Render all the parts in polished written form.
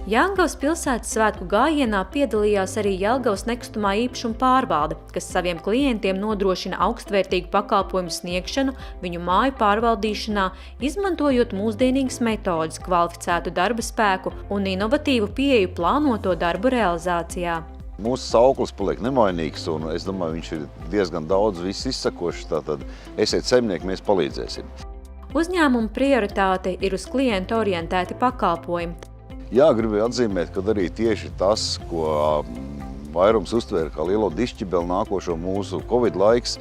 Jelgavas pilsētas svētku gājienā piedalījās arī Jelgavas nekustamā īpašuma pārvalde, kas saviem klientiem nodrošina augstvērtīgu pakalpojumu sniegšanu viņu māju pārvaldīšanā, izmantojot mūsdienīgas metodes, kvalificētu darba spēku un inovatīvu pieeju plānoto darbu realizācijā. Mūsu sauklis paliek nemainīgs, un es domāju, viņš ir diezgan daudz viss izsakošs, tātad esiet saimnieki, mēs palīdzēsim. Uzņēmuma prioritāte ir uz klientu orientēti pakalpojumi. Jā, gribēju atzīmēt, ka arī tieši tas, ko vairums uztvēra kā lielo dišķibeli nākošo mūsu Covid laiks,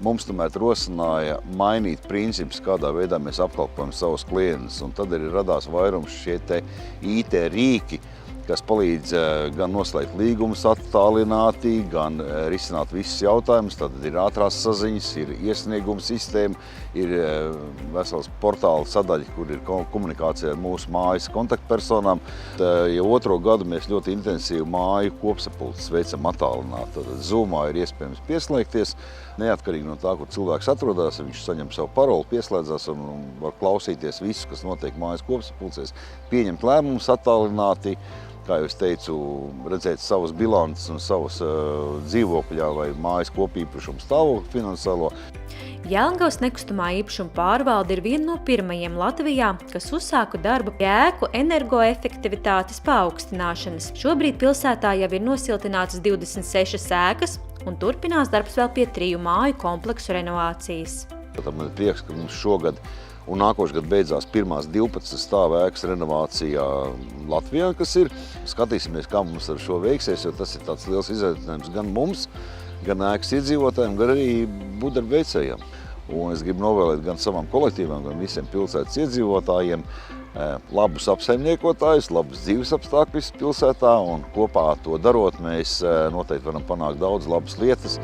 mums tomēr rosināja mainīt principus, kādā veidā mēs apkalpojam savus klientus. Un tad arī radās vairums šie te IT rīki, kas palīdz gan noslēgt līgumus attālināti, gan risināt visus jautājumus. Tad ir ātrās saziņas, ir iesnieguma sistēma, ir vesels portāla sadaļa, kur ir komunikācija ar mūsu mājas kontaktpersonām. Jau otro gadu mēs ļoti intensīvi māju kopsapulces veicam attālināti. Tad Zoomā ir iespējams pieslēgties, neatkarīgi no tā, kur cilvēks atrodas, viņš saņem savu paroli, pieslēdzās un var klausīties visu, kas notiek mājas kopsapulcēs, pieņemt lēmumus attālināti, kā jau es teicu, redzēt savas bilances un savas dzīvokļā vai mājas kopīpašumu stāvokli finansiālo. Jelgavas nekustamā īpašuma pārvalde ir viena no pirmajiem Latvijā, kas uzsāka darbu pie ēku energoefektivitātes paaugstināšanas. Šobrīd pilsētā jau ir nosiltinātas 26 ēkas un turpinās darbs vēl pie 3 māju kompleksu renovācijas. Man ir prieks, ka mums šogad un nākošais gads beidzās pirmās 12 stāvēkas renovācijā Latvijā, kas ir. Skatīsimies, kā mums ar šo veiksies, jo tas ir tāds liels izaicinājums gan mums, gan ēkas iedzīvotājiem, gan arī būvdarbu veicējiem. Un es gribu novēlēt gan savam kolektīvam, gan visiem pilsētas iedzīvotājiem labus apsaimniekotājus, labus dzīves apstākļus pilsētā, un kopā to darot mēs noteikti varam panākt daudz labas lietas.